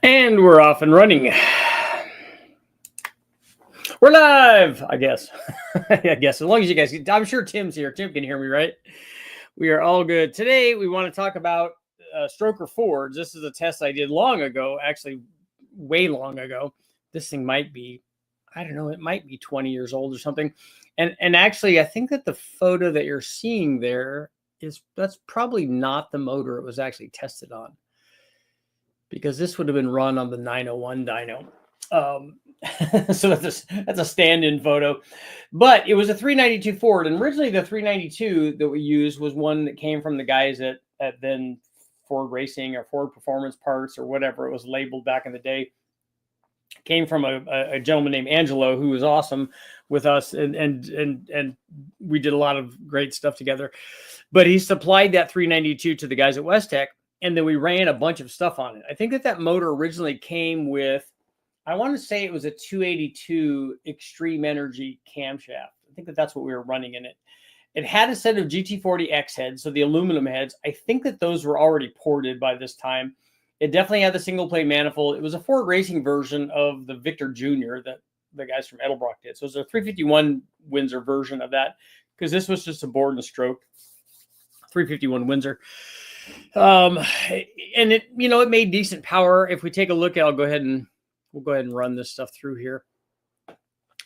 And we're off and running. We're live, I guess. I guess as long as you guys, I'm sure Tim's here. Tim can hear me, right? We are all good. Today, we want to talk about stroker Fords. This is a test I did long ago, actually way long ago. This thing might be, I don't know, it might be 20 years old or something. And actually, I think that the photo that you're seeing there that's probably not the motor it was actually tested on, because this would have been run on the 901 dyno. So that's a stand-in photo, but it was a 392 Ford, and originally the 392 that we used was one that came from the guys at then Ford Racing or Ford Performance Parts or whatever it was labeled back in the day. Came from a gentleman named Angelo, who was awesome with us, and we did a lot of great stuff together. But he supplied that 392 to the guys at West Tech, and then we ran a bunch of stuff on it. I think that motor originally came with, I want to say it was a 282 Extreme Energy camshaft. I think that's what we were running in it. It had a set of GT40X heads, so the aluminum heads. I think that those were already ported by this time. It definitely had the single plate manifold. It was a Ford Racing version of the Victor Jr. that the guys from Edelbrock did. So it was a 351 Windsor version of that, because this was just a board and stroke 351 Windsor. And it, it made decent power. If we take a look at, we'll go ahead and run this stuff through here.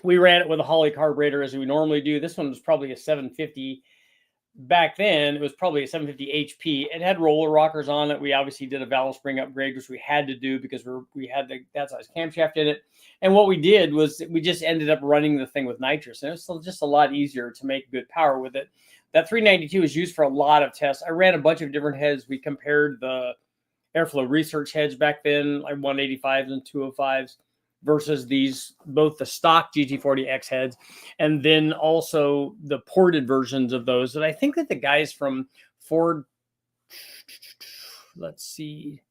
We ran it with a Holley carburetor as we normally do. This one was probably a 750. Back then, it was probably a 750 HP. It had roller rockers on it. We obviously did a valve spring upgrade, which we had to do because we had that size camshaft in it. And what we did was we just ended up running the thing with nitrous, and it was just a lot easier to make good power with it. That 392 was used for a lot of tests. I ran a bunch of different heads. We compared the airflow research heads back then, like 185s and 205s, versus both the stock GT40X heads, and then also the ported versions of those that I think that the guys from Ford, let's see,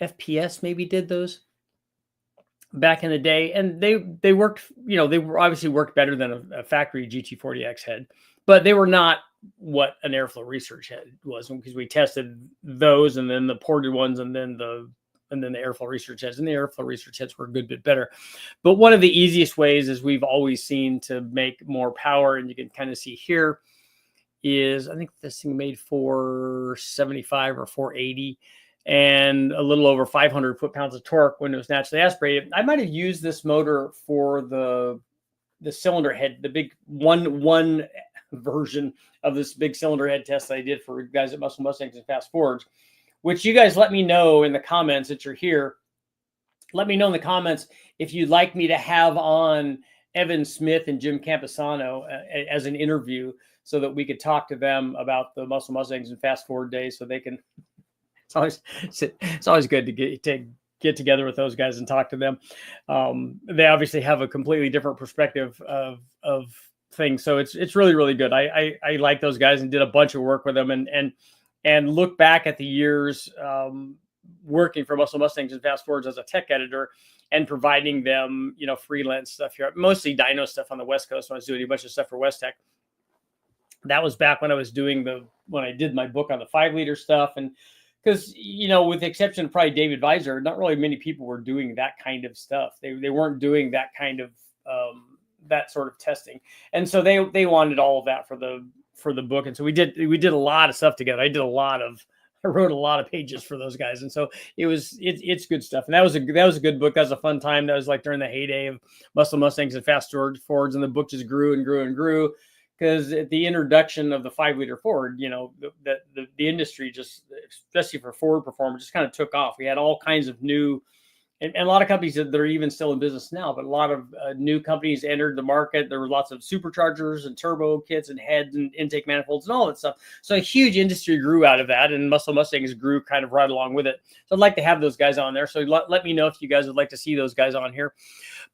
FPS maybe did those back in the day, and they worked, they were obviously worked better than a factory GT40X head, but they were not what an airflow research head was, because we tested those and then the ported ones and then the airflow research heads, and the airflow research heads were a good bit better. But one of the easiest ways, as we've always seen, to make more power, and you can kind of see here, is I think this thing made 475 or 480 and a little over 500 foot-pounds of torque when it was naturally aspirated. I might have used this motor for the cylinder head, the big one version of this big cylinder head test that I did for guys at Muscle Mustangs and Fast Fords, which you guys let me know in the comments that you're here. Let me know in the comments if you'd like me to have on Evan Smith and Jim Camposano as an interview, so that we could talk to them about the Muscle Mustangs and Fast Forward days, so they can. It's always good to get together with those guys and talk to them. They obviously have a completely different perspective of things, so it's really, really good. I like those guys and did a bunch of work with them, and look back at the years working for Muscle Mustangs and Fast Forwards as a tech editor and providing them, freelance stuff here, mostly dyno stuff on the West Coast when I was doing a bunch of stuff for West Tech. That was back when I was when I did my book on the 5-liter stuff. And because, with the exception of probably David Visor, not really many people were doing that kind of stuff. They weren't doing that kind of, that sort of testing. And so they wanted all of that for the book. And so we did a lot of stuff together. I wrote a lot of pages for those guys. And so it's good stuff. And that was a good book. That was a fun time. That was like during the heyday of Muscle Mustangs and Fast Fords. And the book just grew and grew and grew, because at the introduction of the 5-liter Ford, the industry, just especially for Ford performance, just kind of took off. We had all kinds of new, and a lot of companies that are even still in business now, but a lot of new companies entered the market. There were lots of superchargers and turbo kits and heads and intake manifolds and all that stuff. So a huge industry grew out of that, and Muscle Mustangs grew kind of right along with it. So I'd like to have those guys on there. So let me know if you guys would like to see those guys on here.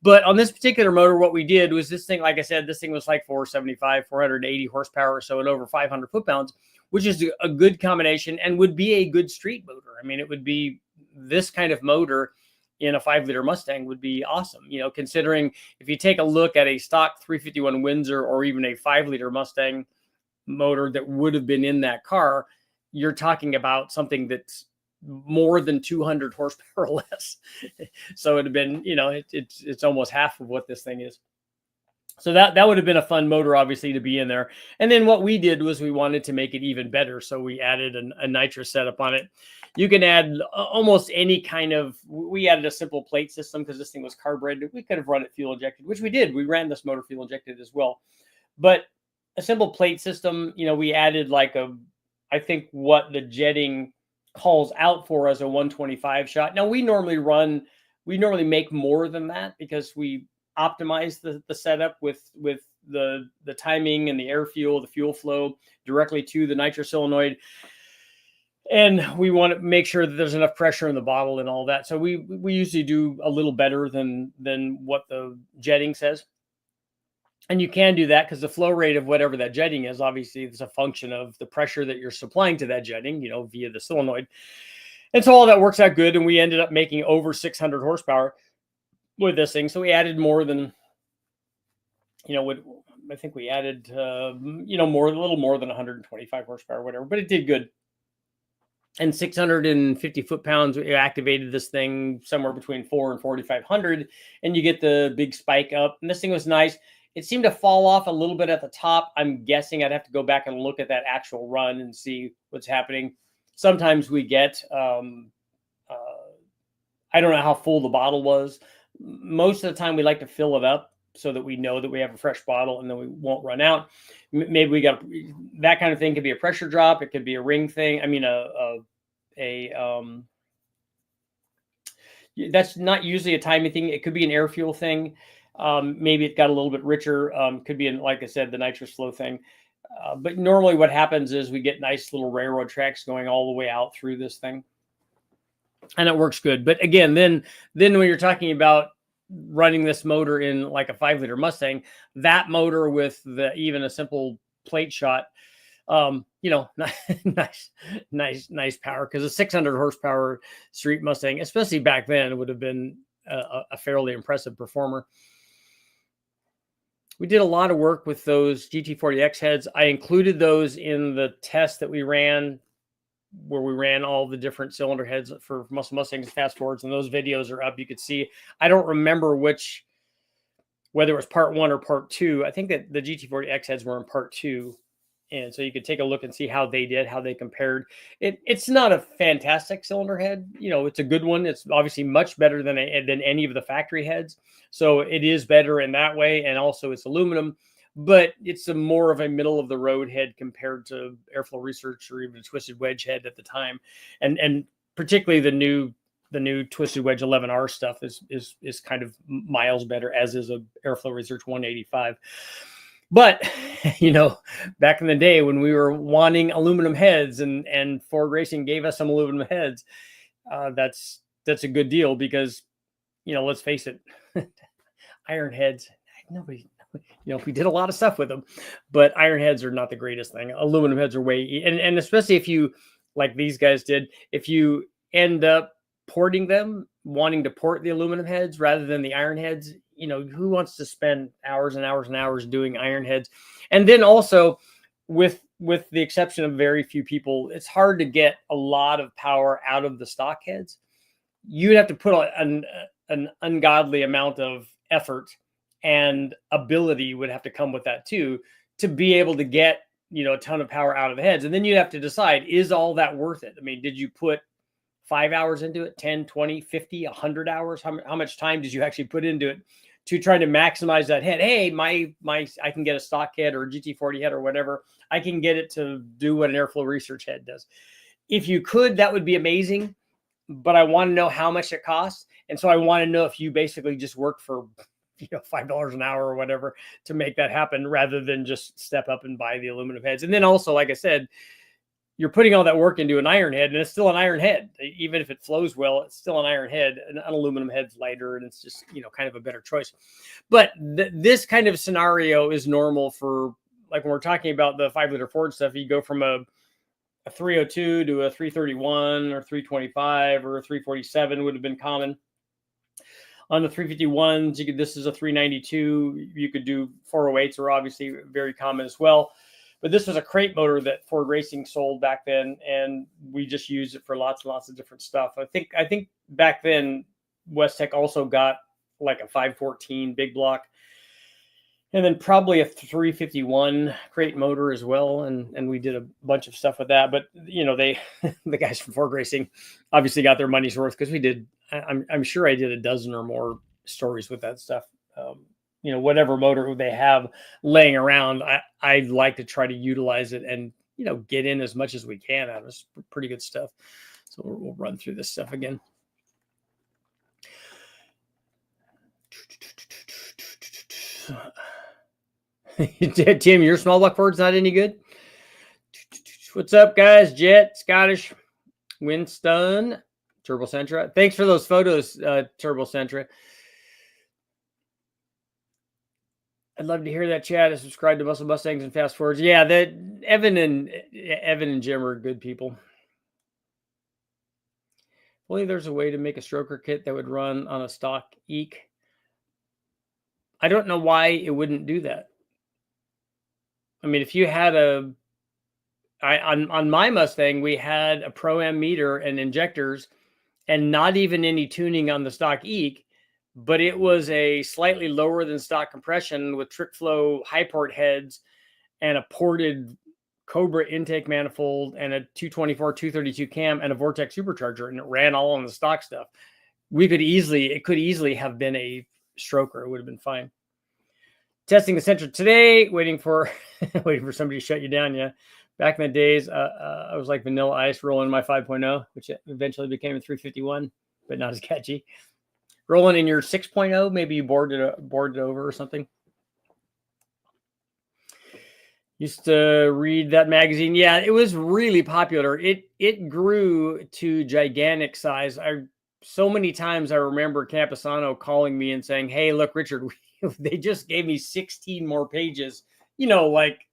But on this particular motor, what we did was this thing, like I said, this thing was like 475, 480 horsepower or so, and over 500 foot-pounds, which is a good combination and would be a good street motor. I mean, it would be this kind of motor in a 5-liter Mustang would be awesome. Considering if you take a look at a stock 351 Windsor or even a 5-liter Mustang motor that would have been in that car, you're talking about something that's more than 200 horsepower or less. So it'd have been, you know, it's almost half of what this thing is. So that would have been a fun motor, obviously, to be in there. And then what we did was we wanted to make it even better. So we added a nitrous setup on it. You can add almost any kind of, we added a simple plate system because this thing was carbureted. We could have run it fuel injected, which we did. We ran this motor fuel injected as well. But a simple plate system, you know, we added like I think what the jetting calls out for as a 125 shot. Now we normally make more than that because we optimize the setup with the timing and the air fuel, the fuel flow directly to the nitrous solenoid. And we want to make sure that there's enough pressure in the bottle and all that. So we usually do a little better than what the jetting says. And you can do that because the flow rate of whatever that jetting is, obviously, is a function of the pressure that you're supplying to that jetting, you know, via the solenoid. And so all that works out good. And we ended up making over 600 horsepower with this thing. So we added more than, you know, I think we added, you know, a little more than 125 horsepower, whatever, but it did good. And 650 foot-pounds, we activated this thing somewhere between 400 and 4,500, and you get the big spike up. And this thing was nice. It seemed to fall off a little bit at the top. I'm guessing I'd have to go back and look at that actual run and see what's happening. Sometimes we get, I don't know how full the bottle was. Most of the time we like to fill it up so that we know that we have a fresh bottle and then we won't run out. Maybe we got that kind of thing. Could be a pressure drop. It could be a ring thing. I mean, that's not usually a timing thing. It could be an air fuel thing. Maybe it got a little bit richer. Could be, like I said, the nitrous flow thing. But normally what happens is we get nice little railroad tracks going all the way out through this thing. And it works good. But again, then when you're talking about running this motor in like a 5-liter Mustang, that motor with even a simple plate shot, you know, nice power, because a 600 horsepower street Mustang, especially back then, would have been a fairly impressive performer. We did a lot of work with those GT40X heads. I included those in the test that we ran, where we ran all the different cylinder heads for Muscle Mustangs fast forwards, and those videos are up. You could see, I don't remember whether it was part 1 or part 2. I think that the GT40X heads were in part 2. And so you could take a look and see how they did, how they compared. It's not a fantastic cylinder head. You know, it's a good one. It's obviously much better than any of the factory heads. So it is better in that way. And also it's aluminum, but it's more of a middle of the road head compared to Airflow Research or even Twisted Wedge head at the time. And particularly the new Twisted Wedge 11R stuff is kind of miles better, as is a Airflow Research 185. But, you know, back in the day when we were wanting aluminum heads and Ford Racing gave us some aluminum heads, that's a good deal because, you know, let's face it, iron heads, nobody, you know, we did a lot of stuff with them, but iron heads are not the greatest thing. Aluminum heads are and especially if you, like these guys did, if you end up porting them, wanting to port the aluminum heads rather than the iron heads, you know, who wants to spend hours and hours and hours doing iron heads? And then also, with the exception of very few people, it's hard to get a lot of power out of the stock heads. You'd have to put an ungodly amount of effort, and ability would have to come with that too, to be able to get, you know, a ton of power out of the heads. And then you'd have to decide, is all that worth it? I mean, did you put 5 hours into it, 10, 20, 50, 100 hours? How much time did you actually put into it to try to maximize that head? Hey, I can get a stock head or a GT40 head or whatever. I can get it to do what an Airflow Research head does. If you could, that would be amazing. But I want to know how much it costs. And so I want to know if you basically just work for, you know, $5 an hour or whatever to make that happen, rather than just step up and buy the aluminum heads. And then also, like I said, you're putting all that work into an iron head, and it's still an iron head. Even if it flows well, it's still an iron head. An aluminum head's lighter, and it's just, you know, kind of a better choice. But this kind of scenario is normal for, like, when we're talking about the 5-liter Ford stuff, you go from a 302 to a 331 or 325 or a 347 would have been common. On the 351s, this is a 392. You could do 408s are obviously very common as well. But this was a crate motor that Ford Racing sold back then, and we just used it for lots and lots of different stuff. I think back then Westech also got like a 514 big block, and then probably a 351 crate motor as well, and we did a bunch of stuff with that. But you know, they the guys from Ford Racing obviously got their money's worth, because we did. I'm sure I did a dozen or more stories with that stuff. You know, whatever motor they have laying around, I like to try to utilize it and, you know, get in as much as we can out of it. It's pretty good stuff. So we'll run through this stuff again. Tim, your small block Ford's not any good? What's up, guys? Jet, Scottish, Winston, Turbocentra. Thanks for those photos, Turbocentra. I'd love to hear that, chat. I subscribe to Muscle Mustangs and Fast Forwards. Yeah, that Evan and Jim are good people. Only there's a way to make a stroker kit that would run on a stock EK. I don't know why it wouldn't do that. I mean, if you had on my Mustang, we had a Pro-Am meter and injectors, and not even any tuning on the stock EK. But it was a slightly lower than stock compression with trick flow high port heads and a ported Cobra intake manifold and a 224, 232 cam and a Vortex supercharger, and it ran all on the stock stuff. It could easily have been a stroker. It would have been fine. Testing the Sentra today, waiting for somebody to shut you down. Yeah. Back in the days, I was like Vanilla Ice rolling my 5.0, which eventually became a 351, but not as catchy. Rolling in your 6.0, maybe you boarded it over or something. Used to read that magazine. Yeah, it was really popular. It grew to gigantic size. So many times I remember Campisano calling me and saying, "Hey, look, Richard, they just gave me 16 more pages. You know, like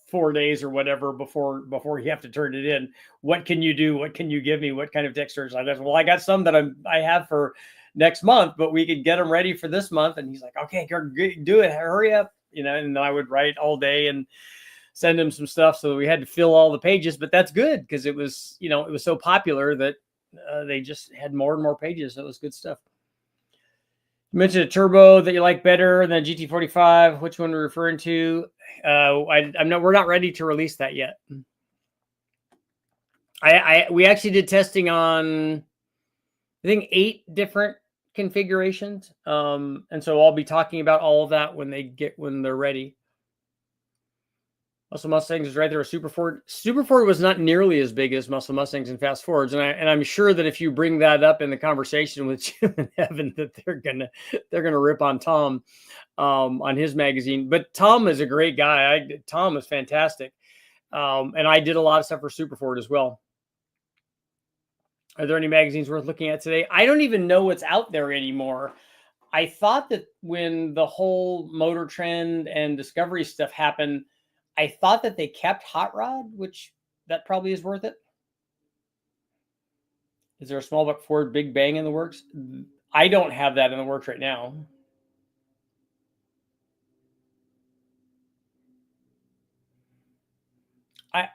4 days or whatever before you have to turn it in. What can you do? What can you give me? What kind of textures?" I said, "Well, I got some that I have for next month, but we could get them ready for this month." And he's like, "Okay, do it. Hurry up." You know, and I would write all day and send him some stuff. So we had to fill all the pages, but that's good because it was, you know, it was so popular that they just had more and more pages. So it was good stuff. You mentioned a turbo that you like better than GT45. Which one are we referring to? We're not ready to release that yet. We actually did testing on, I think, 8 different configurations. And so I'll be talking about all of that when they're ready. Muscle Mustangs is right there. Super Ford was not nearly as big as Muscle Mustangs and Fast Forwards, and I'm sure that if you bring that up in the conversation with Jim and Evan, that they're gonna rip on Tom on his magazine. But Tom is a great guy. Tom is fantastic, and I did a lot of stuff for Super Ford as well. Are there any magazines worth looking at today? I don't even know what's out there anymore. I thought that when the whole Motor Trend and Discovery stuff happened, I thought that they kept Hot Rod, which that probably is worth it. Is there a small buck Ford Big Bang in the works? I don't have that in the works right now.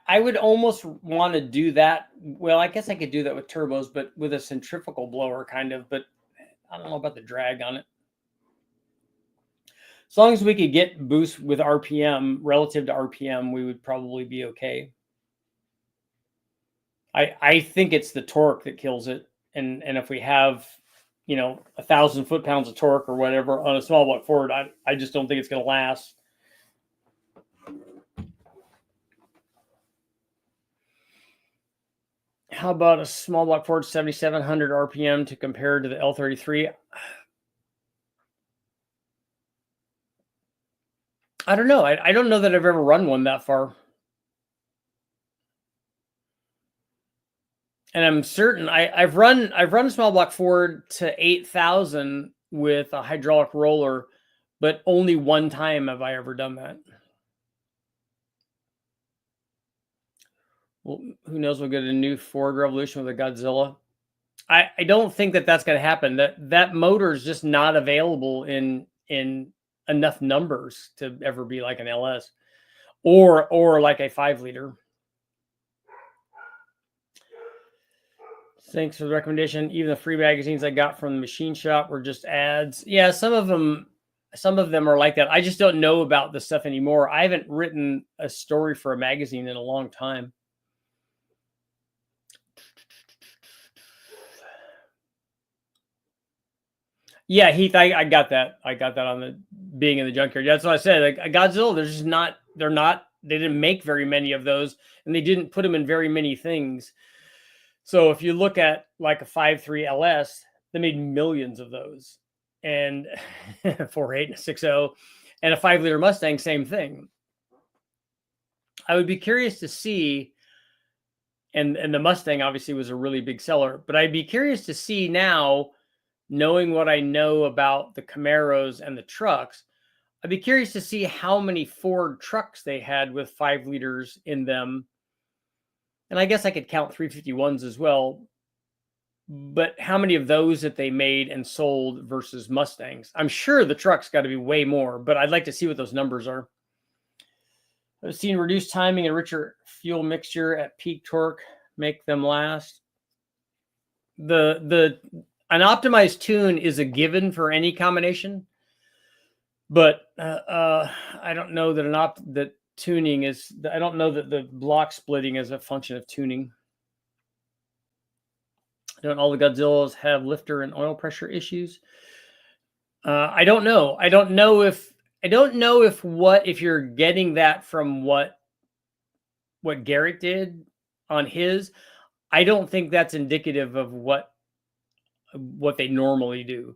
I would almost want to do that. Well, I guess I could do that with turbos, but with a centrifugal blower kind of, but I don't know about the drag on it. As long as we could get boost with RPM relative to RPM, we would probably be okay. I think it's the torque that kills it. And if we have, 1,000 foot-pounds of torque or whatever on a small block Ford, I just don't think it's going to last. How about a small block Ford 7,700 RPM to compare to the L33? I don't know. I don't know that I've ever run one that far. And I'm certain I've run a small block Ford to 8,000 with a hydraulic roller, but only one time have I ever done that. Well, who knows? We'll get a new Ford Revolution with a Godzilla. I don't think that's going to happen. That motor is just not available in enough numbers to ever be like an LS. or like a 5-liter. Thanks for the recommendation. Even the free magazines I got from the machine shop were just ads. Yeah, some of them are like that. I just don't know about this stuff anymore. I haven't written a story for a magazine in a long time. Yeah, Heath, I got that. I got that on the being in the junkyard. That's what I said. Like Godzilla, they didn't make very many of those, and they didn't put them in very many things. So if you look at like a 5.3 LS, they made millions of those, and 4.8 and a 6.0, and a 5-liter Mustang, same thing. I would be curious to see, and the Mustang obviously was a really big seller, but I'd be curious to see now, knowing what I know about the Camaros and the trucks, I'd be curious to see how many Ford trucks they had with 5 liters in them. And I guess I could count 351s as well. But how many of those that they made and sold versus Mustangs? I'm sure the trucks got to be way more, but I'd like to see what those numbers are. I've seen reduced timing and richer fuel mixture at peak torque make them last. An optimized tune is a given for any combination, but I don't know that that tuning is. I don't know that the block splitting is a function of tuning. Don't all the Godzillas have lifter and oil pressure issues? I don't know. I don't know if you're getting that from what Garrett did on his. I don't think that's indicative of what they normally do.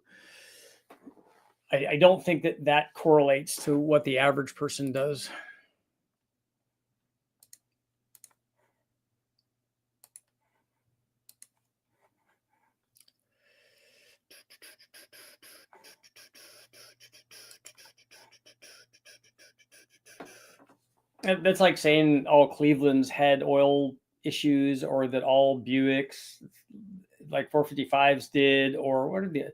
I don't think that correlates to what the average person does. That's like saying all Cleveland's had oil issues, or that all Buicks, like 455s, did, or what are the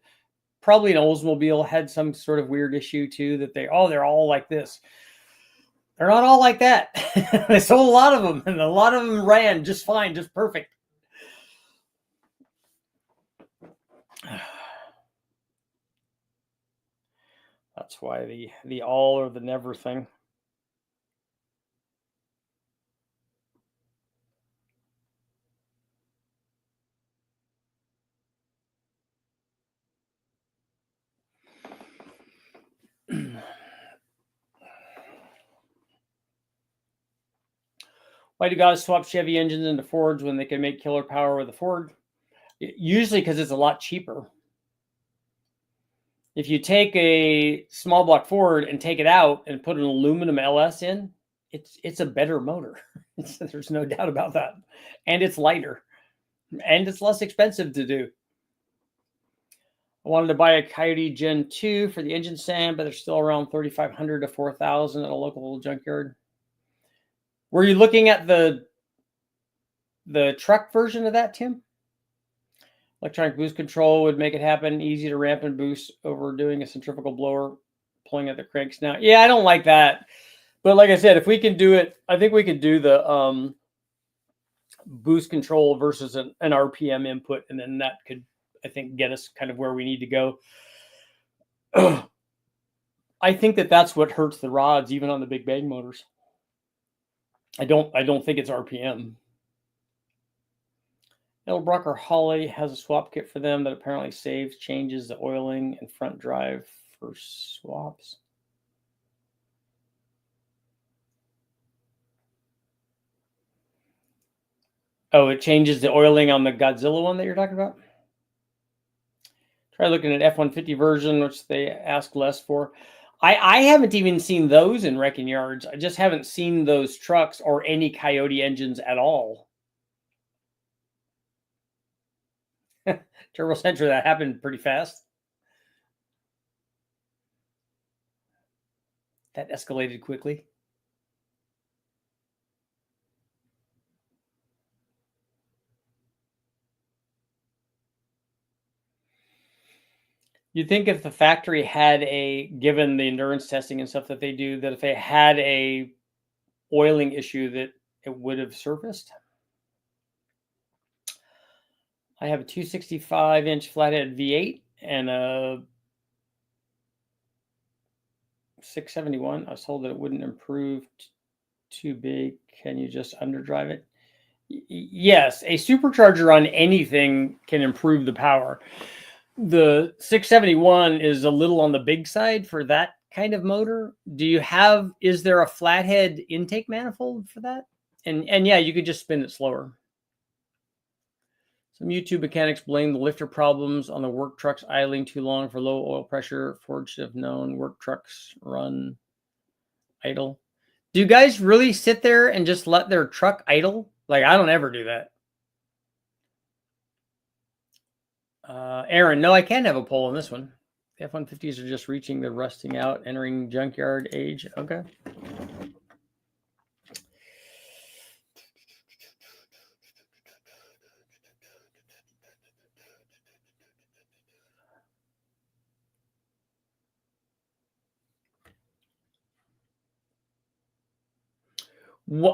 probably an Oldsmobile had some sort of weird issue too, that they're all like this. They're not all like that. They sold a lot of them, and a lot of them ran just fine, just perfect. That's why the all or the never thing. Why do guys swap Chevy engines into Fords when they can make killer power with a Ford? Usually because it's a lot cheaper. If you take a small block Ford and take it out and put an aluminum LS in, it's a better motor. There's no doubt about that. And it's lighter. And it's less expensive to do. I wanted to buy a Coyote Gen 2 for the engine stand, but they're still around $3,500 to $4,000 at a local junkyard. Were you looking at the truck version of that, Tim? Electronic boost control would make it happen. Easy to ramp and boost over doing a centrifugal blower, pulling at the cranks now. Yeah, I don't like that. But like I said, if we can do it, I think we could do the boost control versus an RPM input, and then that could, I think, get us kind of where we need to go. I think that's what hurts the rods, even on the big bang motors. I don't think it's RPM. Edelbrock Holly has a swap kit for them that apparently changes the oiling and front drive for swaps. Oh, it changes the oiling on the Godzilla one that you're talking about? Try looking at F-150 version, which they ask less for. I haven't even seen those in wrecking yards. I just haven't seen those trucks or any Coyote engines at all. Turbo Centra, that happened pretty fast. That escalated quickly. You'd think if the factory had given the endurance testing and stuff that they do, that if they had a oiling issue that it would have surfaced. I have a 265-inch flathead V8 and a 671. I was told that it wouldn't improve too big. Can you just underdrive it? Yes, a supercharger on anything can improve the power. The 671 is a little on the big side for that kind of motor. Is there a flathead intake manifold for that? And yeah, you could just spin it slower. Some YouTube mechanics blame the lifter problems on the work trucks idling too long for low oil pressure. Ford should have known work trucks run idle. Do you guys really sit there and just let their truck idle? Like, I don't ever do that. Aaron, no, I can't have a pole on this one. The F-150s are just reaching the rusting out, entering junkyard age. Okay.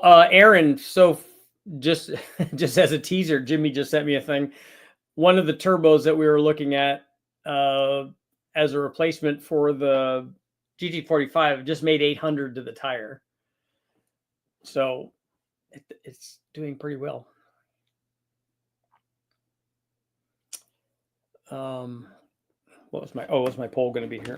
Aaron, so just as a teaser, Jimmy just sent me a thing. One of the turbos that we were looking at as a replacement for the GT45 just made 800 to the tire. So it's doing pretty well. What's my poll going to be here?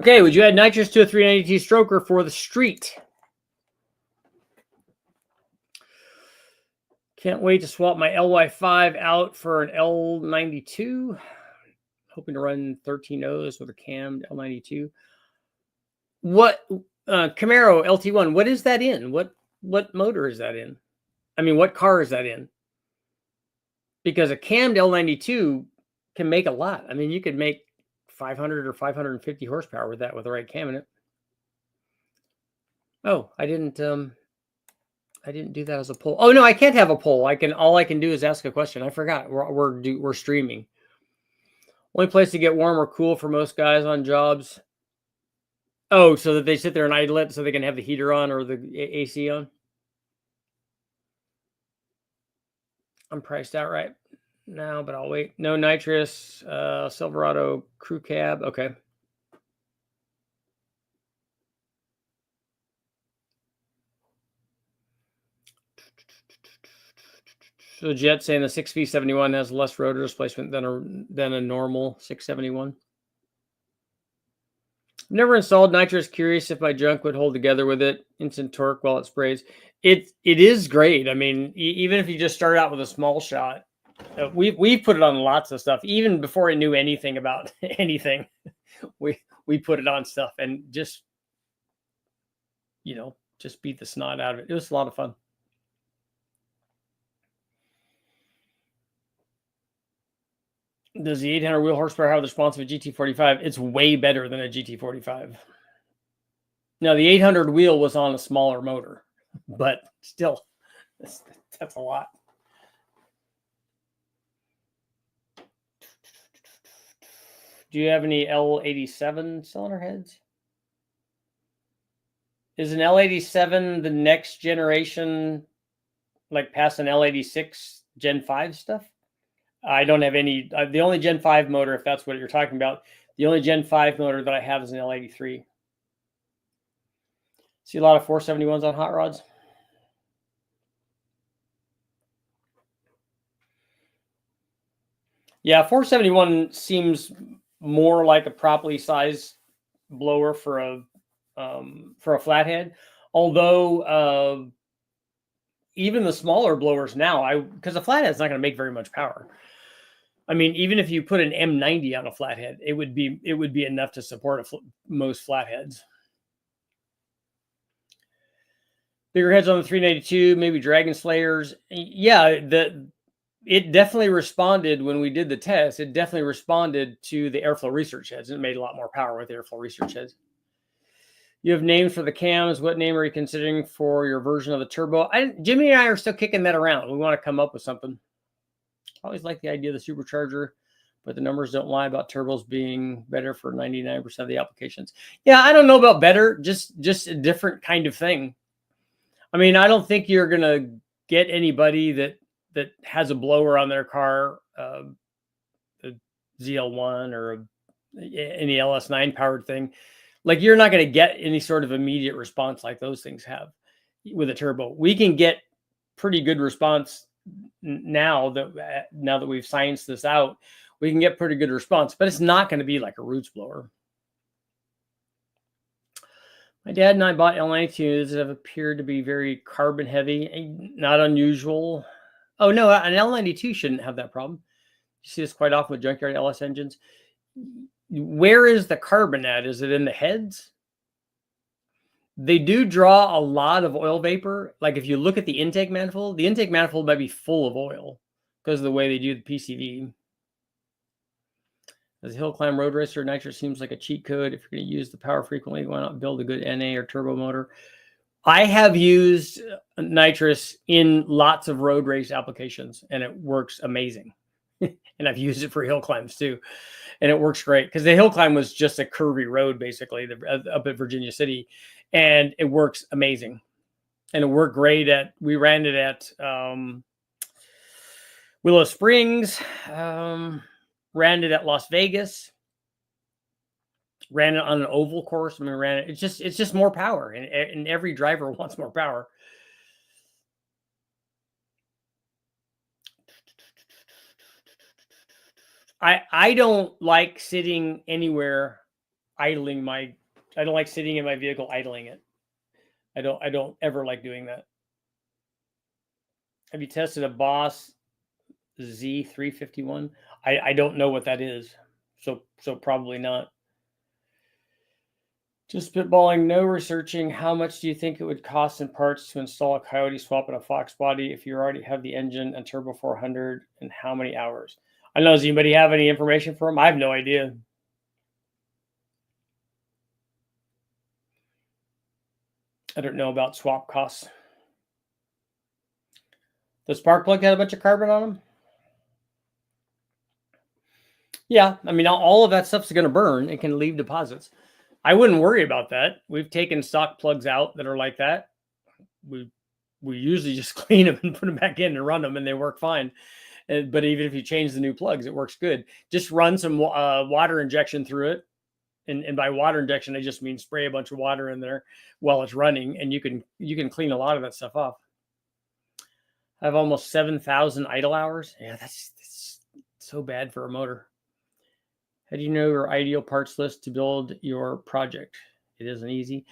Okay, would you add nitrous to a 390T stroker for the street? Can't wait to swap my LY5 out for an L92. Hoping to run 13 O's with a cammed L92. What Camaro LT1? What is that in? What motor is that in? I mean, what car is that in? Because a cammed L92 can make a lot. I mean, you could make 500 or 550 horsepower with that with the right cam in it. Oh, I didn't do that as a poll. Oh no, I can't have a poll. All I can do is ask a question. I forgot. We're streaming. Only place to get warm or cool for most guys on jobs. Oh, so that they sit there and idle it so they can have the heater on or the AC on. I'm priced out right now, but I'll wait. No nitrous, Silverado crew cab. Okay. So Jet saying the 6V71 has less rotor displacement than a normal 671. Never installed nitrous. Curious if my junk would hold together with it. Instant torque while it sprays. It is great. I mean, even if you just start out with a small shot, we've put it on lots of stuff. Even before I knew anything about anything, we put it on stuff and just beat the snot out of it. It was a lot of fun. Does the 800 wheel horsepower have the response of a GT45? It's way better than a GT45. Now, the 800 wheel was on a smaller motor, but still, that's a lot. Do you have any L87 cylinder heads? Is an L87 the next generation, like past an L86 Gen 5 stuff? I don't have any. The only Gen 5 motor, if that's what you're talking about, the only Gen 5 motor that I have is an L83. See a lot of 471s on hot rods. Yeah, 471 seems more like a properly sized blower for a flathead. Although even the smaller blowers now, because a flathead's not going to make very much power. I mean, even if you put an M90 on a flathead, it would be enough to support most flatheads. Bigger heads on the 392, maybe Dragon Slayers. Yeah, it definitely responded when we did the test. It definitely responded to the airflow research heads. It made a lot more power with the airflow research heads. You have names for the cams. What name are you considering for your version of the turbo? Jimmy and I are still kicking that around. We want to come up with something. I always like the idea of the supercharger, but the numbers don't lie about turbos being better for 99% of the applications. Yeah, I don't know about better, just a different kind of thing. I mean, I don't think you're going to get anybody that has a blower on their car, a ZL1 or any LS9 powered thing. Like, you're not going to get any sort of immediate response like those things have with a turbo. We can get pretty good response now that we've scienced this out. We can get pretty good response, but it's not going to be like a roots blower. My dad and I bought L92s that have appeared to be very carbon heavy, not unusual. Oh no, an L92 shouldn't have that problem. You see this quite often with junkyard LS engines. Where is the carbon at? Is it in the heads? They do draw a lot of oil vapor. Like, if you look at the intake manifold might be full of oil because of the way they do the PCV. As a hill climb road racer, nitrous seems like a cheat code. If you're going to use the power frequently, why not build a good NA or turbo motor? I have used nitrous in lots of road race applications, and it works amazing. And I've used it for hill climbs too, and it works great because the hill climb was just a curvy road, basically, up at Virginia City, and it works amazing. And it worked great we ran it at Willow Springs, ran it at Las Vegas, ran it on an oval course. I mean, ran it. It's just more power, and every driver wants more power. I don't like sitting anywhere idling I don't like sitting in my vehicle idling it. I don't ever like doing that. Have you tested a Boss Z351? I don't know what that is. So probably not. Just spitballing, no researching. How much do you think it would cost in parts to install a Coyote swap and a Fox body if you already have the engine and Turbo 400, and how many hours? I don't know. Does anybody have any information for them? I have no idea. I don't know about swap costs. The spark plug had a bunch of carbon on them? Yeah, I mean, all of that stuff's going to burn. It can leave deposits. I wouldn't worry about that. We've taken stock plugs out that are like that. We usually just clean them and put them back in and run them, and they work fine. But even if you change the new plugs, it works good. Just run some water injection through it. And by water injection, I just mean spray a bunch of water in there while it's running, and you can clean a lot of that stuff off. I have almost 7,000 idle hours. Yeah, that's so bad for a motor. How do you know your ideal parts list to build your project? It isn't easy.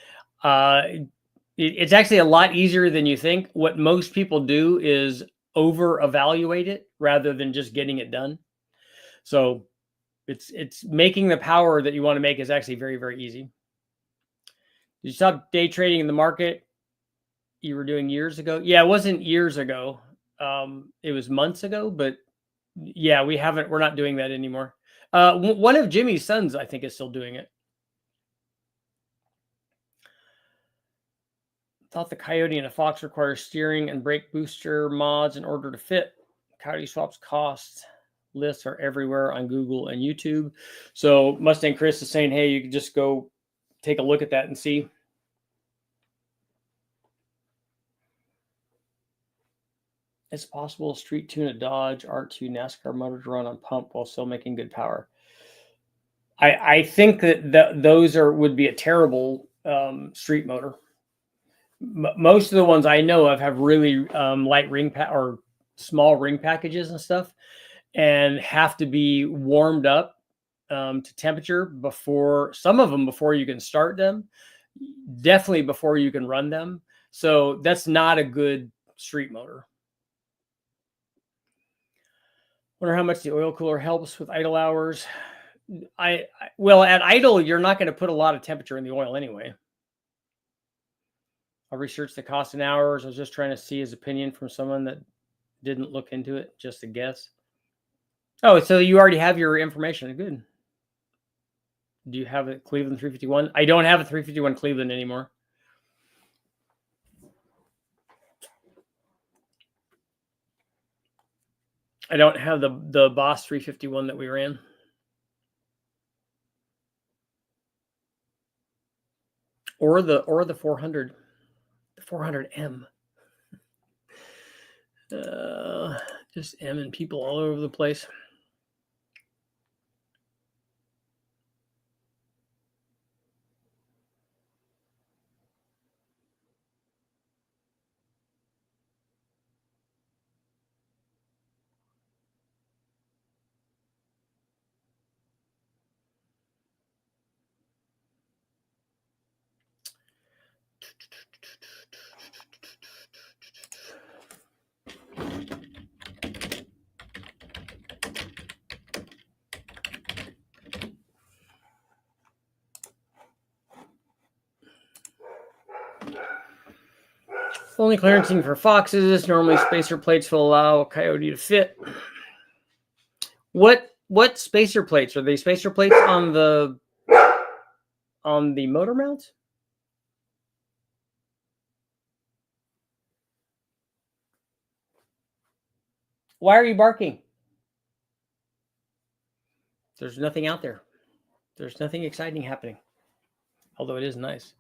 It's actually a lot easier than you think. What most people do is over-evaluate it rather than just getting it done. So it's making the power that you want to make is actually very, very easy. Did you stop day trading in the market you were doing years ago? Yeah, it wasn't years ago. It was months ago, but yeah, we're not doing that anymore. One of Jimmy's sons, I think, is still doing it. Thought the Coyote and a Fox require steering and brake booster mods in order to fit. Coyote swaps costs lists are everywhere on Google and YouTube. So Mustang Chris is saying, hey, you can just go take a look at that and see. It's possible to street tune a Dodge R2 NASCAR motor to run on pump while still making good power. I think that those would be a terrible street motor. Most of the ones I know of have really light ring or small ring packages and stuff, and have to be warmed up to temperature before you can start them, definitely before you can run them. So that's not a good street motor. Wonder how much the oil cooler helps with idle hours. Well, at idle, you're not going to put a lot of temperature in the oil anyway. I'll research the cost in hours. I was just trying to see his opinion from someone that Didn't look into it, just a guess. Oh, so you already have your information. Good. Do you have a Cleveland 351? I don't have a 351 Cleveland anymore. I don't have the Boss 351 that we ran. Or the 400, the 400M. Just M and people all over the place. Only clearancing for foxes. Normally spacer plates will allow a coyote to fit. What spacer plates? Are they spacer plates on the motor mount? Why are you barking? There's nothing out there. There's nothing exciting happening. Although it is nice.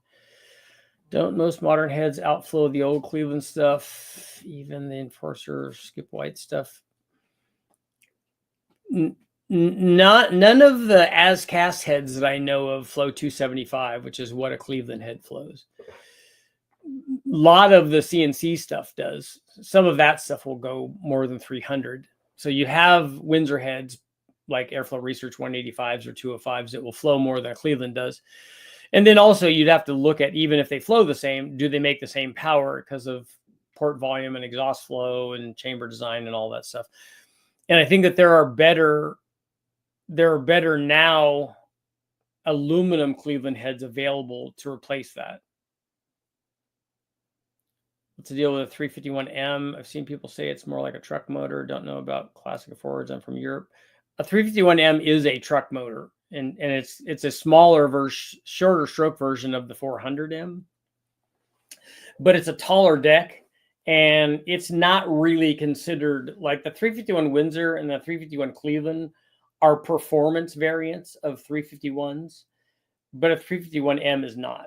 Don't most modern heads outflow the old Cleveland stuff, even the Enforcer Skip White stuff? None of the as cast heads that I know of flow 275, which is what a Cleveland head flows. A lot of the CNC stuff does. Some of that stuff will go more than 300. So you have Windsor heads like Airflow Research 185s or 205s that will flow more than Cleveland does. And then also you'd have to look at, even if they flow the same, do they make the same power because of port volume and exhaust flow and chamber design and all that stuff. And I think that there are better now aluminum Cleveland heads available to replace that. What's the deal with a 351M? I've seen people say it's more like a truck motor. Don't know about classic forwards. I'm from Europe. A 351M is a truck motor, and it's a smaller shorter stroke version of the 400M, but it's a taller deck, and it's not really considered like the 351 Windsor and the 351 Cleveland are performance variants of 351s, but a 351M is not.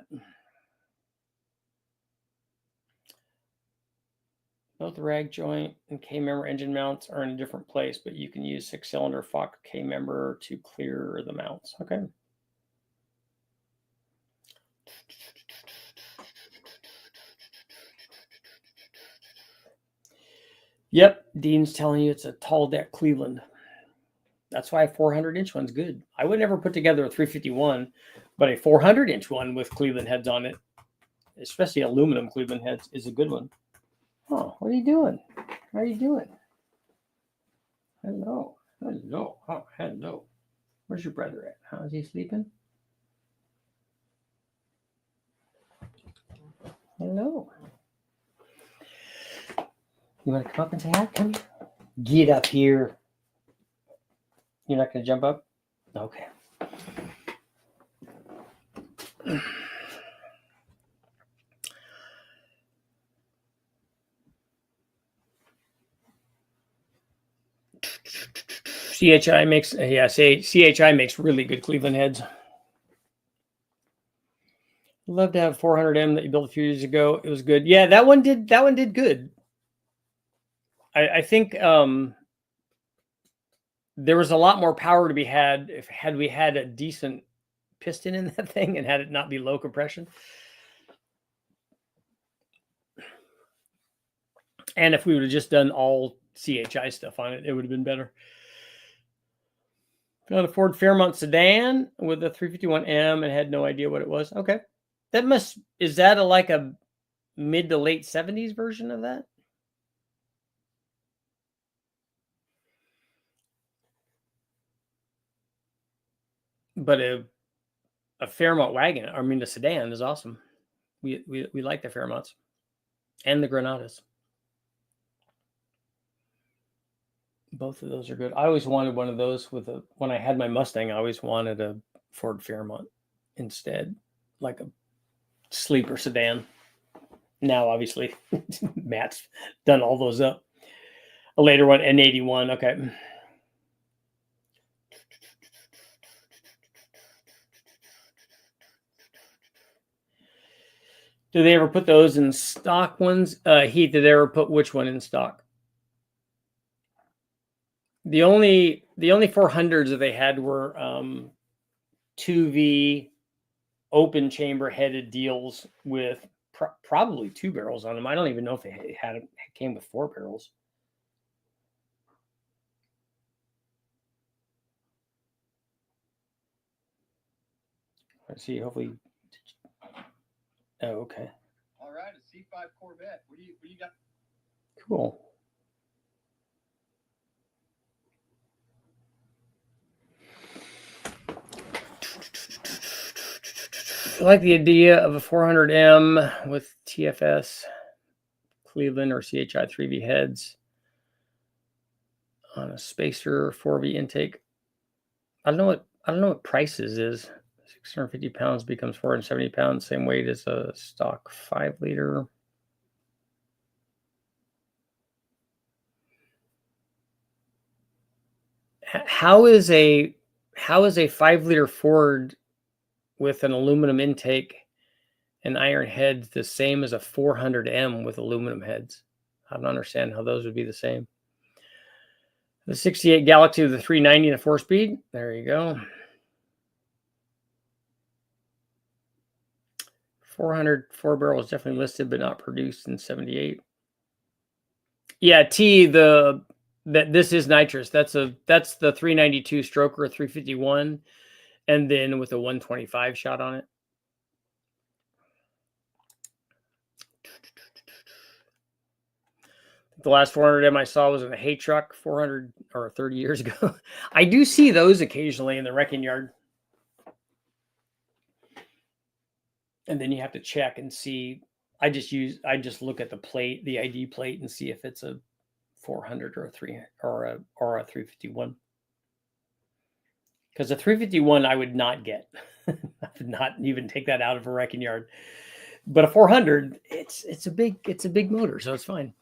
Both rag joint and K-member engine mounts are in a different place, but you can use 6-cylinder Fox K-member to clear the mounts. Okay. Yep, Dean's telling you it's a tall deck Cleveland. That's why a 400-inch one's good. I would never put together a 351, but a 400-inch one with Cleveland heads on it, especially aluminum Cleveland heads, is a good one. Oh, what are you doing? How are you doing? Hello. Hello. Oh, hello. Where's your brother at? How is he sleeping? Hello. You want to come up and say hi? Come here. Get up here. You're not going to jump up? Okay. CHI makes really good Cleveland heads. Love to have 400M that you built a few years ago. It was good. Yeah, that one did good. I think there was a lot more power to be had had we had a decent piston in that thing and had it not be low compression. And if we would have just done all CHI stuff on it, it would have been better. Found a Ford Fairmont sedan with a 351M and had no idea what it was. Okay. Is that like a mid to late 70s version of that? But a Fairmont wagon, I mean, the sedan is awesome. We like the Fairmonts and the Granadas. Both of those are good. I always wanted one of those when I had my Mustang, I always wanted a Ford Fairmont instead, like a sleeper sedan. Now, obviously, Matt's done all those up. A later one, N81. Okay. Do they ever put those in stock ones? Heath, did they ever put which one in stock? The only 400s that they had were 2V open chamber headed deals with probably 2 barrels on them. I don't even know if they came with 4 barrels. Let's see. Hopefully. Oh, okay. All right, a C5 Corvette. What do you got? Cool. I like the idea of a 400M with TFS, Cleveland, or CHI 3V heads on a spacer 4V intake. I don't know what prices is. 650 pounds becomes 470 pounds, same weight as a stock 5-liter. How is a 5-liter Ford with an aluminum intake and iron heads the same as a 400M with aluminum heads? I don't understand how those would be the same. The 68 Galaxy with a 390 and a 4-speed. There you go. 400 4-barrel is definitely listed, but not produced in 78. Yeah, this is nitrous. That's the 392 stroker, 351, and then with a 125 shot on it. The last 400M I saw was in a hay truck 400 or 30 years ago. I do see those occasionally in the wrecking yard. And then you have to check and see. I just look at the plate, the ID plate, and see if it's a 400 or a 3 or a 351. Because a 351 I would not get. I would not even take that out of a wrecking yard. But a 400, it's a big motor, so it's fine.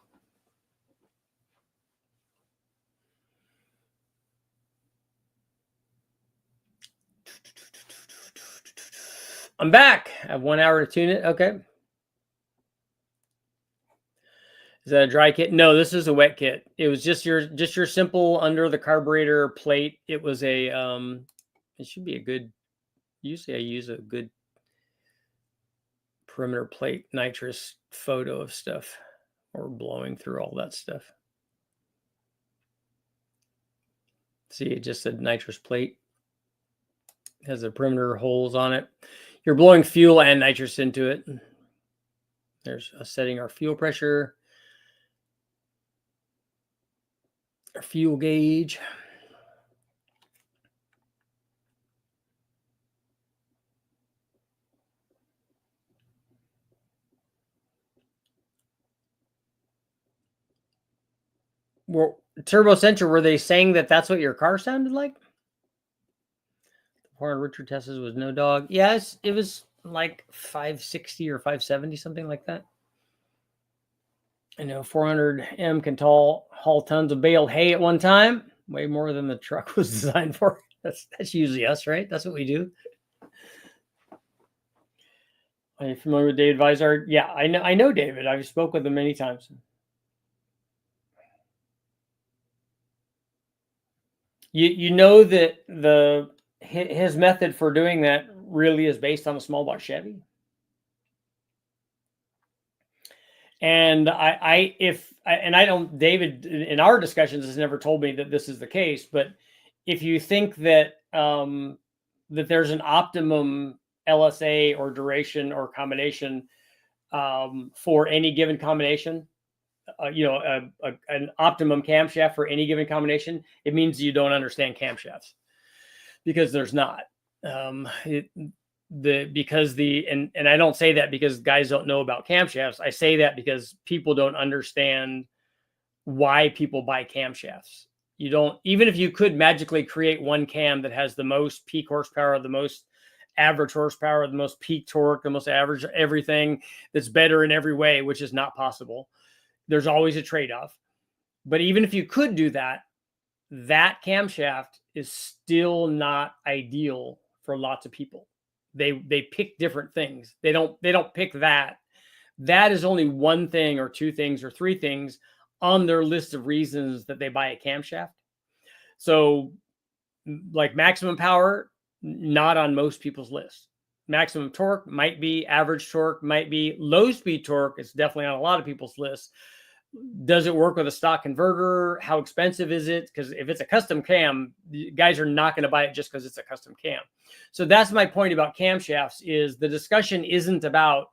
I'm back. I have 1 hour to tune it. Okay. Is that a dry kit? No, this is a wet kit. It was just your simple under the carburetor plate. It was a it should be a good. Usually I use a good perimeter plate nitrous photo of stuff or blowing through all that stuff. See, just a nitrous plate has the perimeter holes on it. You're blowing fuel and nitrous into it. There's setting our fuel pressure, our fuel gauge. Turbo Central, were they saying that that's what your car sounded like? The Richard Teslas was no dog. Yes, it was like 560 or 570, something like that. I know 400M can haul tons of baled hay at one time, way more than the truck was designed for. That's usually us, right? That's what we do. Are you familiar with David Vizard? Yeah, I know David. I've spoke with him many times. You know that his method for doing that really is based on a small block Chevy. And David in our discussions has never told me that this is the case, but if you think that that there's an optimum LSA or duration or combination for any given combination, an optimum camshaft for any given combination, it means you don't understand camshafts, because there's not. And I don't say that because guys don't know about camshafts. I say that because people don't understand why people buy camshafts. You don't, even if you could magically create one cam that has the most peak horsepower, the most average horsepower, the most peak torque, the most average everything that's better in every way, which is not possible. There's always a trade-off. But even if you could do that, that camshaft is still not ideal for lots of people. They pick different things. They don't pick that. That is only one thing or two things or three things on their list of reasons that they buy a camshaft. So like maximum power, not on most people's list. Maximum torque might be, average torque might be, low speed torque is definitely on a lot of people's lists. Does it work with a stock converter? How expensive is it? Because if it's a custom cam, guys are not going to buy it just because it's a custom cam. So that's my point about camshafts, is the discussion isn't about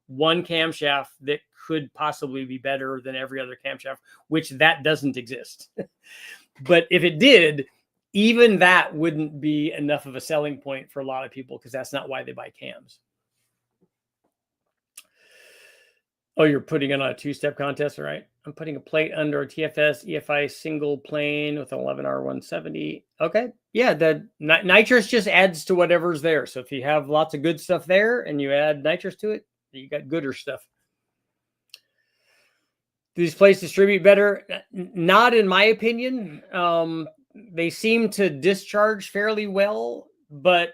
one camshaft that could possibly be better than every other camshaft, which that doesn't exist. But if it did, even that wouldn't be enough of a selling point for a lot of people, because that's not why they buy cams. Oh, you're putting it on a two-step contest, all right? I'm putting a plate under a TFS EFI single plane with an 11R170. Okay, yeah, the nitrous just adds to whatever's there. So if you have lots of good stuff there and you add nitrous to it, you got gooder stuff. Do these plates distribute better? Not in my opinion. They seem to discharge fairly well, but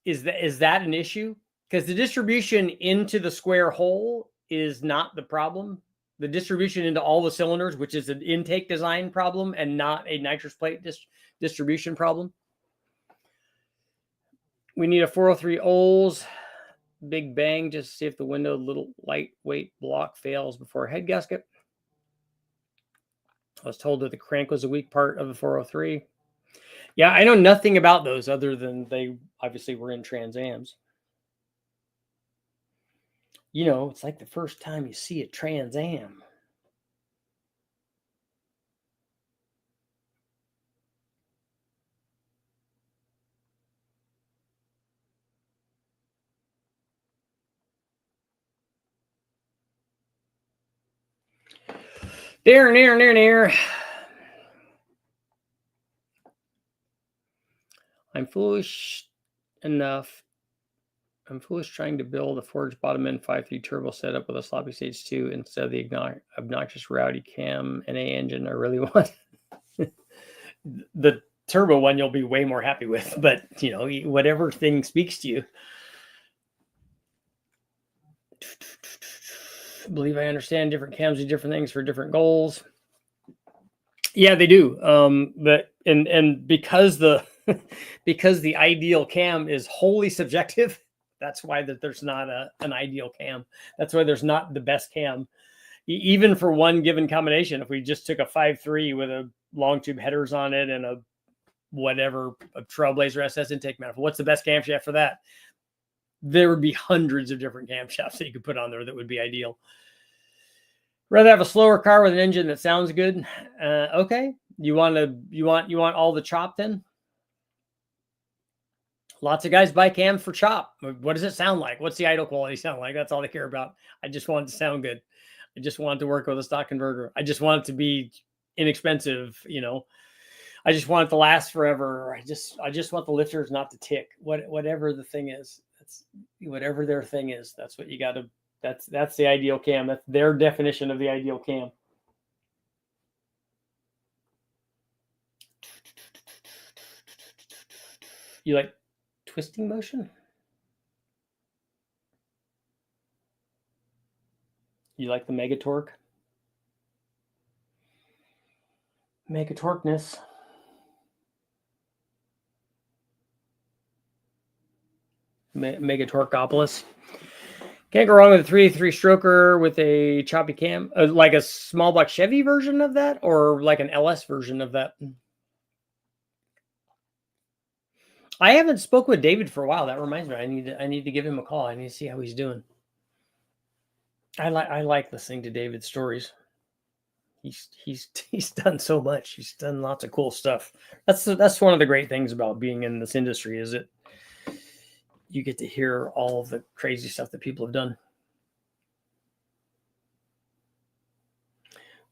is that an issue? Because the distribution into the square hole is not the problem. The distribution into all the cylinders, which is an intake design problem and not a nitrous plate distribution problem. We need a 403 Ols. Big bang, just to see if the window little lightweight block fails before head gasket. I was told that the crank was a weak part of the 403. Yeah, I know nothing about those other than they obviously were in Trans Ams. You know, it's like the first time you see a Trans Am. There. I'm foolish trying to build a forged bottom end 5.3 turbo setup with a sloppy stage 2 instead of the obnoxious rowdy cam NA engine I really want. The turbo one you'll be way more happy with, but you know, whatever thing speaks to you. I believe I understand different cams do different things for different goals. Yeah, they do. But because the because the ideal cam is wholly subjective, that's why that there's not an ideal cam. That's why there's not the best cam. Even for one given combination, if we just took a 5.3 with a long tube headers on it and a Trailblazer SS intake manifold, what's the best camshaft for that? There would be hundreds of different camshafts that you could put on there that would be ideal. Rather have a slower car with an engine that sounds good. Okay, you want all the chop then? Lots of guys buy cams for chop. What does it sound like? What's the idle quality sound like? That's all they care about. I just want it to sound good. I just want it to work with a stock converter. I just want it to be inexpensive. You know, I just want it to last forever. I just want the lifters not to tick. Whatever the thing is, that's whatever their thing is. That's what you got to. That's the ideal cam. That's their definition of the ideal cam. You like twisting motion? You like the mega torque? Mega torqueness. Mega torqueopolis. Can't go wrong with a 383 stroker with a choppy cam, like a small block Chevy version of that, or like an LS version of that. I haven't spoke with David for a while. That reminds me, I need to give him a call. I need to see how he's doing. I like listening to David's stories. He's done so much. He's done lots of cool stuff. That's one of the great things about being in this industry, is it you get to hear all of the crazy stuff that people have done.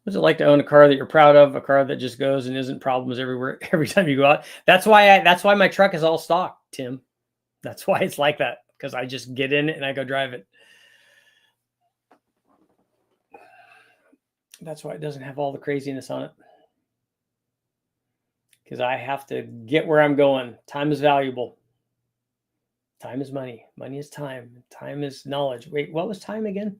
What's it like to own a car that you're proud of, a car that just goes and isn't problems everywhere every time you go out? That's why my truck is all stock, Tim. That's why it's like that, because I just get in it and I go drive it. That's why it doesn't have all the craziness on it. Because I have to get where I'm going. Time is valuable. Time is money. Money is time. Time is knowledge. Wait, what was time again?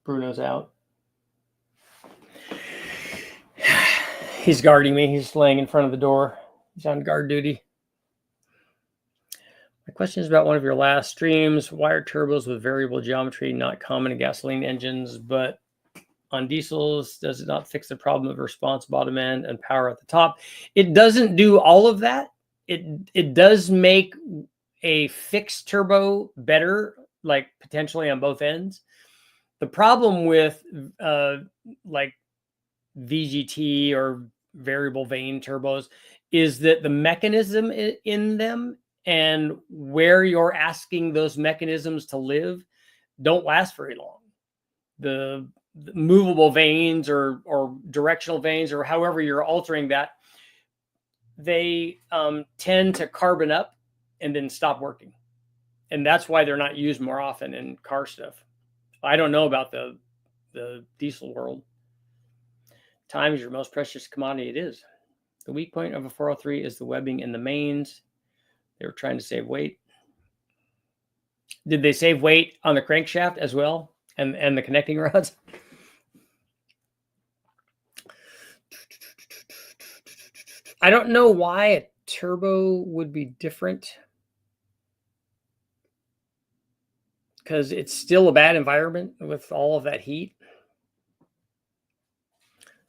Bruno's out. He's guarding me. He's laying in front of the door. He's on guard duty. My question is about one of your last streams. Why are turbos with variable geometry not common in gasoline engines, but on diesels? Does it not fix the problem of response, bottom end, and power at the top? It doesn't do all of that. It does make a fixed turbo better, like potentially on both ends. The problem with like VGT or variable vane turbos is that the mechanism in them and where you're asking those mechanisms to live don't last very long. The movable vanes or directional vanes, or however you're altering that, they tend to carbon up and then stop working. And that's why they're not used more often in car stuff. I don't know about the diesel world. Time is your most precious commodity. It is. The weak point of a 403 is the webbing in the mains. They were trying to save weight. Did they save weight on the crankshaft as well? And the connecting rods? I don't know why a turbo would be different, because it's still a bad environment with all of that heat.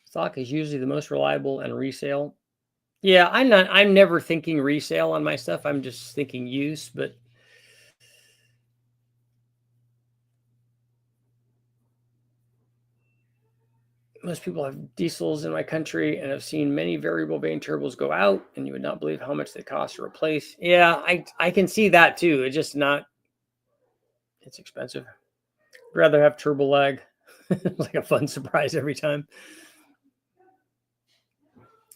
Stock is usually the most reliable and resale. Yeah, I'm never thinking resale on my stuff. I'm just thinking use, but most people have diesels in my country and have seen many variable vane turbos go out, and you would not believe how much they cost to replace. Yeah, I can see that too. It's just not, it's expensive. I'd rather have turbo lag. It's like a fun surprise every time.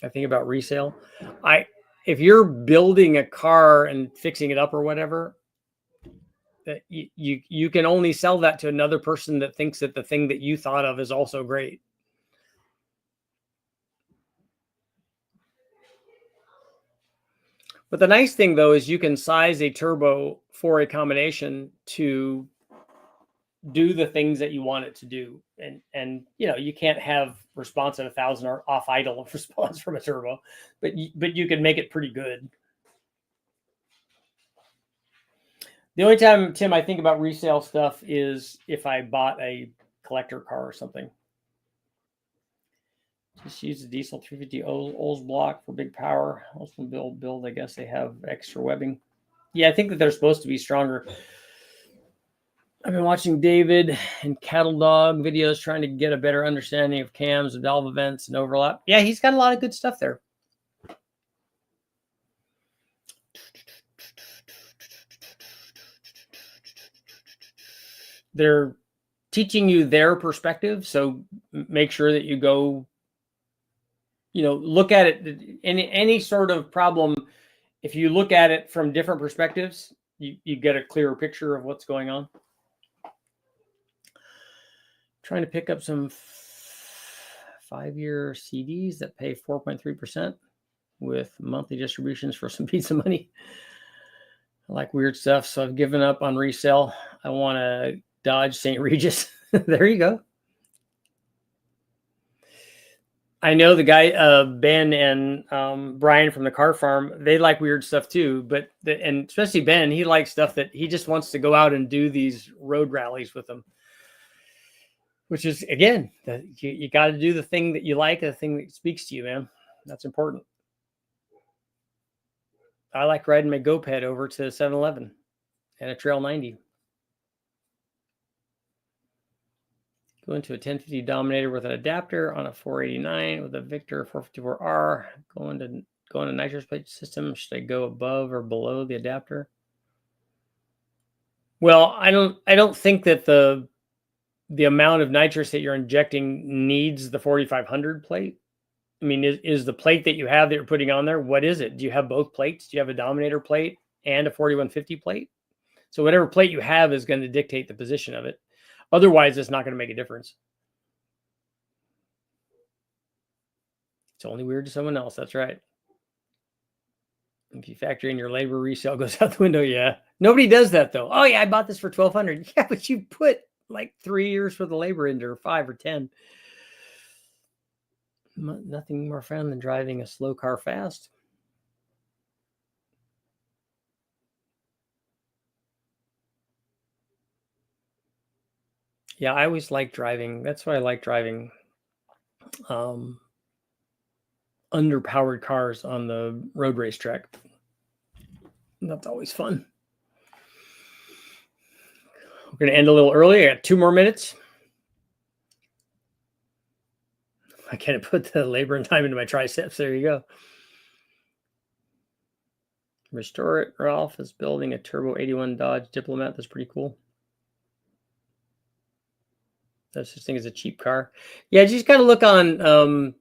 I think about resale. If you're building a car and fixing it up or whatever, that you can only sell that to another person that thinks that the thing that you thought of is also great. But the nice thing though is you can size a turbo for a combination to do the things that you want it to do, and you know, you can't have response at 1,000 or off idle response from a turbo, but you can make it pretty good. The only time, Tim, I think about resale stuff is if I bought a collector car or something. Just use the diesel 350 Olds block for big power. Also build, I guess they have extra webbing. Yeah, I think that they're supposed to be stronger. I've been watching David and Cattle Dog videos trying to get a better understanding of cams and valve events and overlap. Yeah, he's got a lot of good stuff there. They're teaching you their perspective, so make sure that you go, you know, look at it. Any sort of problem, if you look at it from different perspectives, you get a clearer picture of what's going on. Trying to pick up some 5-year CDs that pay 4.3% with monthly distributions for some pizza money. I like weird stuff, so I've given up on resale. I want to Dodge St. Regis. There you go. I know the guy, Ben and Brian from the Car Farm, they like weird stuff too, but and especially Ben, he likes stuff that he just wants to go out and do these road rallies with them. Which is, again, you got to do the thing that you like, the thing that speaks to you, man. That's important. I like riding my GoPed over to 7-Eleven and a Trail 90. Go into a 1050 Dominator with an adapter on a 489 with a Victor 454R. Going to Nitrous plate system. Should I go above or below the adapter? Well, I don't think that the amount of nitrous that you're injecting needs the 4500 plate. I mean, is the plate that you have that you're putting on there, what is it? Do you have both plates? Do you have a Dominator plate and a 4150 plate? So whatever plate you have is going to dictate the position of it. Otherwise, it's not going to make a difference. It's only weird to someone else. That's right. If you factor in your labor, resale goes out the window. Yeah. Nobody does that though. Oh yeah, I bought this for 1200. Yeah, but you put like 3 years for the labor into, or 5 or 10. Nothing more fun than driving a slow car fast. Yeah, I always like driving. That's why I like driving underpowered cars on the road racetrack. That's always fun. We're going to end a little early. I got 2 more minutes. I can't put the labor and time into my triceps. There you go. Restore it. Ralph is building a Turbo 81 Dodge Diplomat. That's pretty cool. That's this thing is a cheap car. Yeah, just got to look on.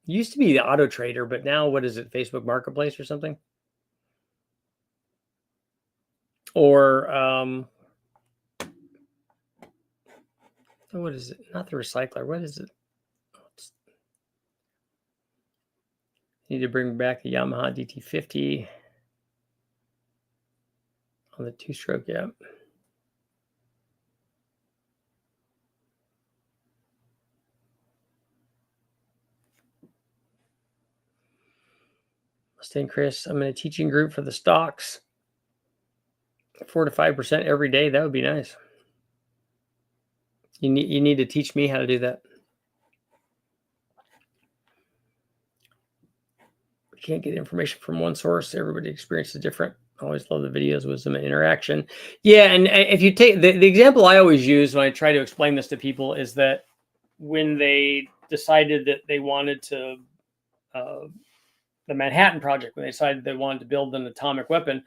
Used to be the Auto Trader, but now what is it? Facebook Marketplace or something? Or what is it? Not the Recycler. What is it? Need to bring back the Yamaha DT50 on the 2-stroke. Yeah. Mustang Chris, I'm in a teaching group for the stocks. 4 to 5% every day. That would be nice. You need to teach me how to do that. We can't get information from one source. Everybody's experience is different. I always love the videos, wisdom, and interaction. Yeah, and if you take the example I always use when I try to explain this to people is that when they decided that they wanted to, the Manhattan Project, when they decided they wanted to build an atomic weapon,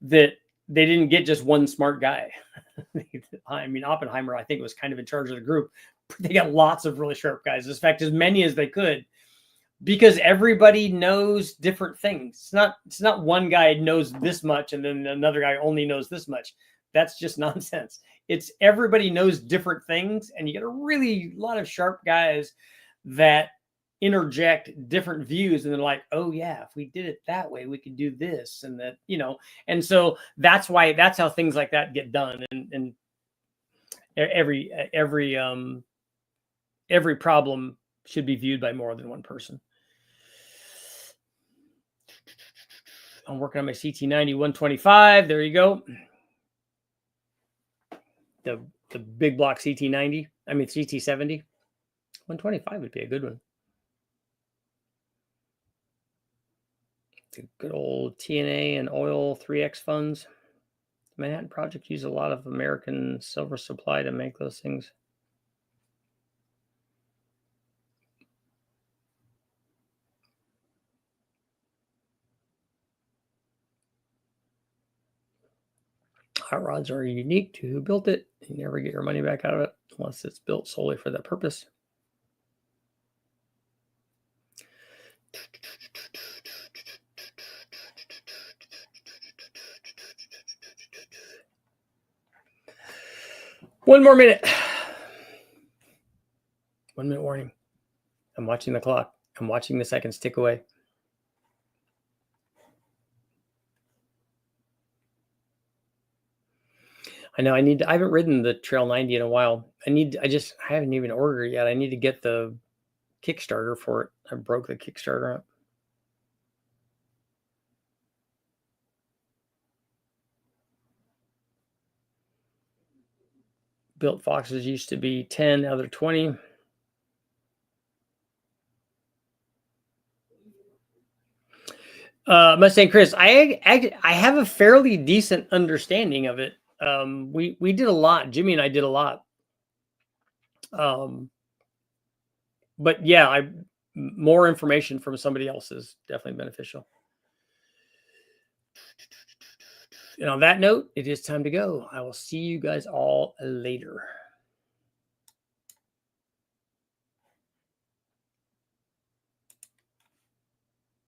that they didn't get just one smart guy. I mean, Oppenheimer, I think, was kind of in charge of the group. They got lots of really sharp guys. In fact, as many as they could, because everybody knows different things. It's not one guy knows this much and then another guy only knows this much. That's just nonsense. It's everybody knows different things, and you get a lot of sharp guys that interject different views, and they're like, oh yeah, if we did it that way, we could do this and that, and so that's how things like that get done. And every problem should be viewed by more than one person. I'm working on my CT90 125. There you go. The big block CT90. I mean CT70. 125 would be a good one. The good old TNA and oil 3X funds. The Manhattan Project used a lot of American silver supply to make those things. Hot rods are unique to who built it. You never get your money back out of it unless it's built solely for that purpose. One more minute. 1 minute warning. I'm watching the clock. I'm watching the seconds tick away. I know I haven't ridden the Trail 90 in a while. I haven't even ordered it yet. I need to get the Kickstarter for it. I broke the Kickstarter up. Built Foxes used to be 10, now they're 20. Mustang Chris, I have a fairly decent understanding of it. We did a lot. Jimmy and I did a lot. But yeah, more information from somebody else is definitely beneficial. And on that note, it is time to go. I will see you guys all later.